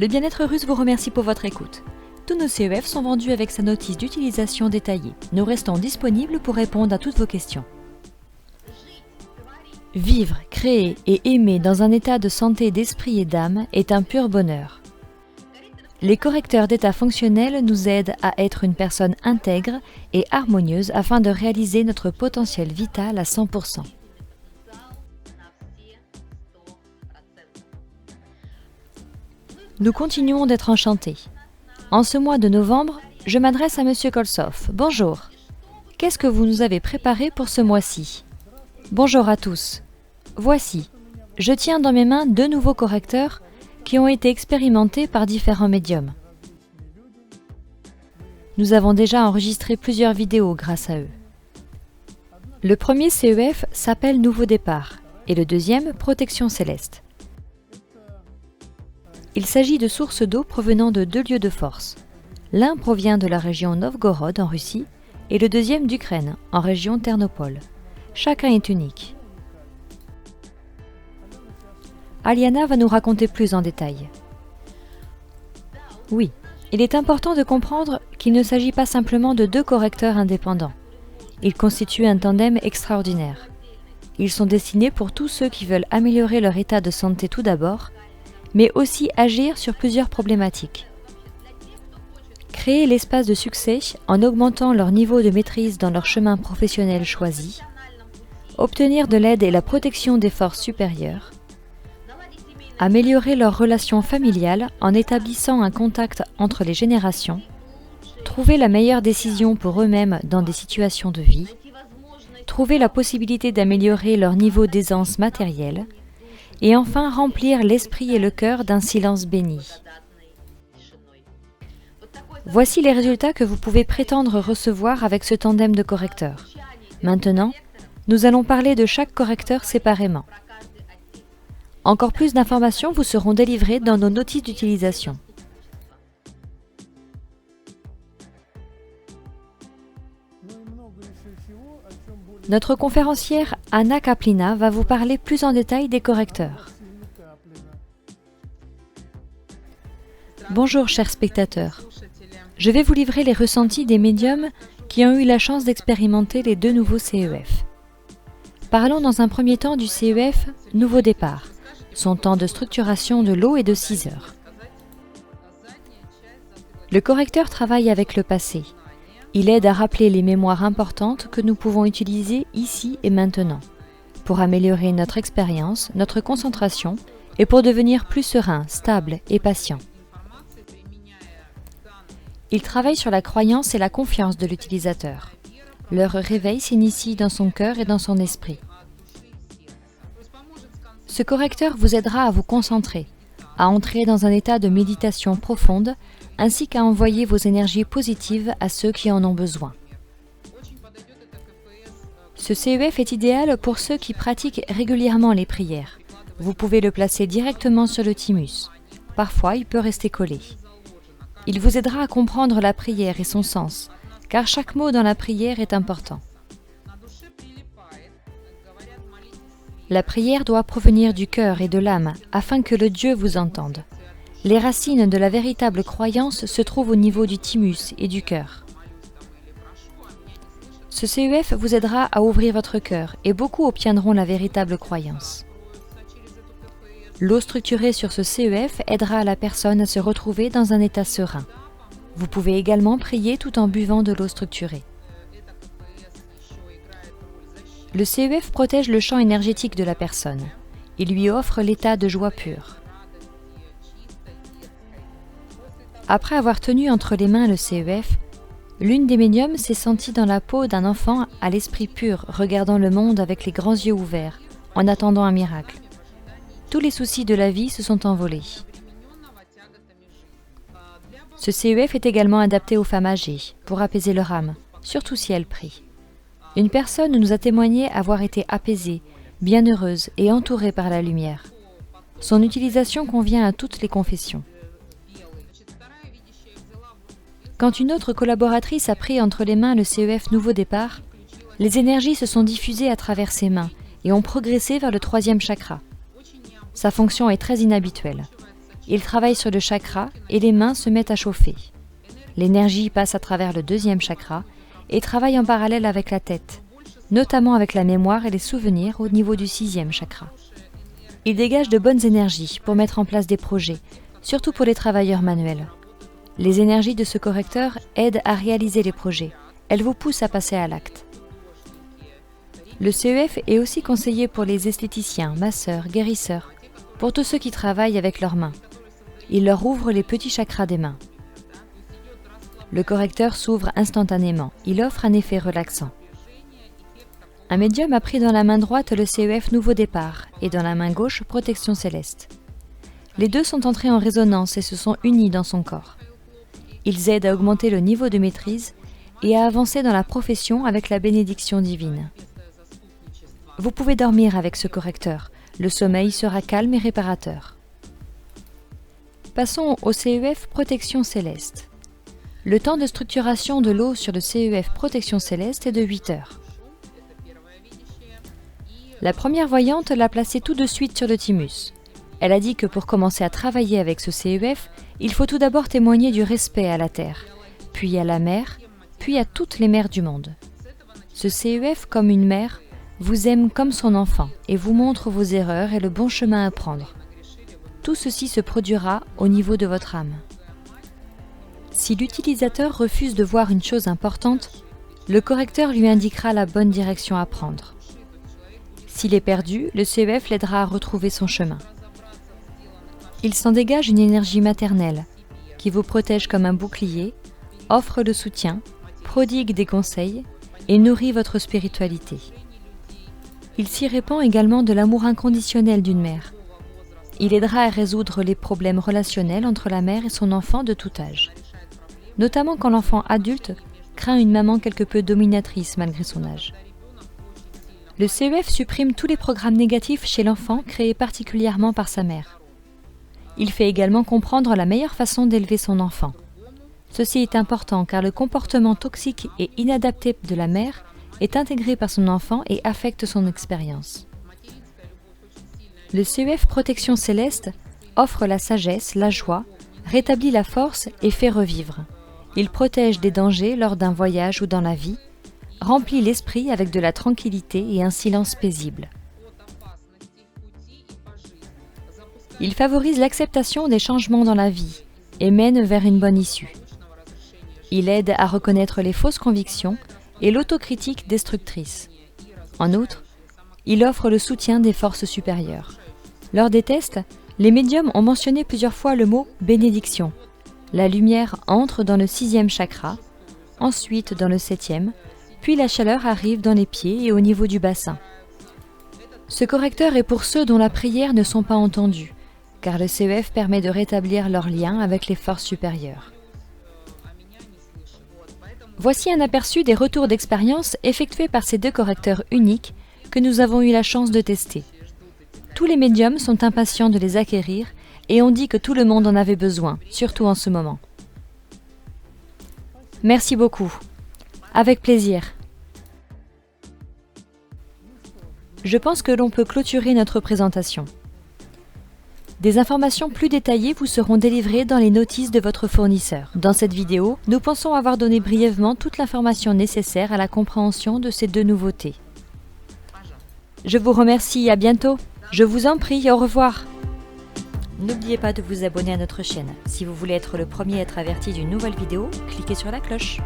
Le bien-être russe vous remercie pour votre écoute. Tous nos CEF sont vendus avec sa notice d'utilisation détaillée. Nous restons disponibles pour répondre à toutes vos questions. Vivre, créer et aimer dans un état de santé d'esprit et d'âme est un pur bonheur. Les correcteurs d'état fonctionnel nous aident à être une personne intègre et harmonieuse afin de réaliser notre potentiel vital à 100%. Nous continuons d'être enchantés. En ce mois de novembre, je m'adresse à Monsieur Kolsov. Bonjour. Qu'est-ce que vous nous avez préparé pour ce mois-ci? Bonjour à tous. Voici, je tiens dans mes mains 2 nouveaux correcteurs qui ont été expérimentés par différents médiums. Nous avons déjà enregistré plusieurs vidéos grâce à eux. Le premier CEF s'appelle Nouveau Départ et le deuxième Protection Céleste. Il s'agit de sources d'eau provenant de 2 lieux de force. L'un provient de la région Novgorod en Russie et le deuxième d'Ukraine, en région Ternopol. Chacun est unique. Aliana va nous raconter plus en détail. Oui, il est important de comprendre qu'il ne s'agit pas simplement de 2 correcteurs indépendants. Ils constituent un tandem extraordinaire. Ils sont destinés pour tous ceux qui veulent améliorer leur état de santé tout d'abord, mais aussi agir sur plusieurs problématiques. Créer l'espace de succès en augmentant leur niveau de maîtrise dans leur chemin professionnel choisi, obtenir de l'aide et la protection des forces supérieures, améliorer leurs relations familiales en établissant un contact entre les générations, trouver la meilleure décision pour eux-mêmes dans des situations de vie, trouver la possibilité d'améliorer leur niveau d'aisance matérielle, et enfin remplir l'esprit et le cœur d'un silence béni. Voici les résultats que vous pouvez prétendre recevoir avec ce tandem de correcteurs. Maintenant, nous allons parler de chaque correcteur séparément. Encore plus d'informations vous seront délivrées dans nos notices d'utilisation. Notre conférencière Anna Kaplina va vous parler plus en détail des correcteurs. Bonjour chers spectateurs. Je vais vous livrer les ressentis des médiums qui ont eu la chance d'expérimenter les 2 nouveaux CEF. Parlons dans un premier temps du CEF Nouveau Départ, son temps de structuration de l'eau est de 6 heures. Le correcteur travaille avec le passé. Il aide à rappeler les mémoires importantes que nous pouvons utiliser ici et maintenant, pour améliorer notre expérience, notre concentration et pour devenir plus serein, stable et patient. Il travaille sur la croyance et la confiance de l'utilisateur. Leur réveil s'initie dans son cœur et dans son esprit. Ce correcteur vous aidera à vous concentrer, à entrer dans un état de méditation profonde, ainsi qu'à envoyer vos énergies positives à ceux qui en ont besoin. Ce CEF est idéal pour ceux qui pratiquent régulièrement les prières. Vous pouvez le placer directement sur le thymus. Parfois, il peut rester collé. Il vous aidera à comprendre la prière et son sens, car chaque mot dans la prière est important. La prière doit provenir du cœur et de l'âme, afin que le Dieu vous entende. Les racines de la véritable croyance se trouvent au niveau du thymus et du cœur. Ce CEF vous aidera à ouvrir votre cœur et beaucoup obtiendront la véritable croyance. L'eau structurée sur ce CEF aidera la personne à se retrouver dans un état serein. Vous pouvez également prier tout en buvant de l'eau structurée. Le CEF protège le champ énergétique de la personne. Il lui offre l'état de joie pure. Après avoir tenu entre les mains le CEF, l'une des médiums s'est sentie dans la peau d'un enfant à l'esprit pur, regardant le monde avec les grands yeux ouverts, en attendant un miracle. Tous les soucis de la vie se sont envolés. Ce CEF est également adapté aux femmes âgées, pour apaiser leur âme, surtout si elles prient. Une personne nous a témoigné avoir été apaisée, bienheureuse et entourée par la lumière. Son utilisation convient à toutes les confessions. Quand une autre collaboratrice a pris entre les mains le CEF Nouveau Départ, les énergies se sont diffusées à travers ses mains et ont progressé vers le 3e chakra. Sa fonction est très inhabituelle. Il travaille sur le chakra et les mains se mettent à chauffer. L'énergie passe à travers le deuxième chakra et travaille en parallèle avec la tête, notamment avec la mémoire et les souvenirs au niveau du sixième chakra. Il dégage de bonnes énergies pour mettre en place des projets, surtout pour les travailleurs manuels. Les énergies de ce correcteur aident à réaliser les projets. Elles vous poussent à passer à l'acte. Le CEF est aussi conseillé pour les esthéticiens, masseurs, guérisseurs, pour tous ceux qui travaillent avec leurs mains. Il leur ouvre les petits chakras des mains. Le correcteur s'ouvre instantanément. Il offre un effet relaxant. Un médium a pris dans la main droite le CEF Nouveau Départ et dans la main gauche Protection Céleste. Les deux sont entrés en résonance et se sont unis dans son corps. Ils aident à augmenter le niveau de maîtrise et à avancer dans la profession avec la bénédiction divine. Vous pouvez dormir avec ce correcteur. Le sommeil sera calme et réparateur. Passons au CEF Protection Céleste. Le temps de structuration de l'eau sur le CEF Protection Céleste est de 8 heures. La première voyante l'a placé tout de suite sur le thymus. Elle a dit que pour commencer à travailler avec ce CEF, il faut tout d'abord témoigner du respect à la Terre, puis à la mer, puis à toutes les mères du monde. Ce CEF, comme une mère, vous aime comme son enfant et vous montre vos erreurs et le bon chemin à prendre. Tout ceci se produira au niveau de votre âme. Si l'utilisateur refuse de voir une chose importante, le correcteur lui indiquera la bonne direction à prendre. S'il est perdu, le CEF l'aidera à retrouver son chemin. Il s'en dégage une énergie maternelle qui vous protège comme un bouclier, offre le soutien, prodigue des conseils et nourrit votre spiritualité. Il s'y répand également de l'amour inconditionnel d'une mère. Il aidera à résoudre les problèmes relationnels entre la mère et son enfant de tout âge, notamment quand l'enfant adulte craint une maman quelque peu dominatrice malgré son âge. Le CEF supprime tous les programmes négatifs chez l'enfant créés particulièrement par sa mère. Il fait également comprendre la meilleure façon d'élever son enfant. Ceci est important car le comportement toxique et inadapté de la mère est intégré par son enfant et affecte son expérience. Le CEF Protection Céleste offre la sagesse, la joie, rétablit la force et fait revivre. Il protège des dangers lors d'un voyage ou dans la vie, remplit l'esprit avec de la tranquillité et un silence paisible. Il favorise l'acceptation des changements dans la vie et mène vers une bonne issue. Il aide à reconnaître les fausses convictions et l'autocritique destructrice. En outre, il offre le soutien des forces supérieures. Lors des tests, les médiums ont mentionné plusieurs fois le mot « bénédiction ». La lumière entre dans le 6e chakra, ensuite dans le 7e, puis la chaleur arrive dans les pieds et au niveau du bassin. Ce correcteur est pour ceux dont la prière ne sont pas entendues, car le CEF permet de rétablir leur lien avec les forces supérieures. Voici un aperçu des retours d'expérience effectués par ces deux correcteurs uniques que nous avons eu la chance de tester. Tous les médiums sont impatients de les acquérir et ont dit que tout le monde en avait besoin, surtout en ce moment. Merci beaucoup. Avec plaisir. Je pense que l'on peut clôturer notre présentation. Des informations plus détaillées vous seront délivrées dans les notices de votre fournisseur. Dans cette vidéo, nous pensons avoir donné brièvement toute l'information nécessaire à la compréhension de ces deux nouveautés. Je vous remercie, à bientôt. Je vous en prie, au revoir. N'oubliez pas de vous abonner à notre chaîne. Si vous voulez être le premier à être averti d'une nouvelle vidéo, cliquez sur la cloche.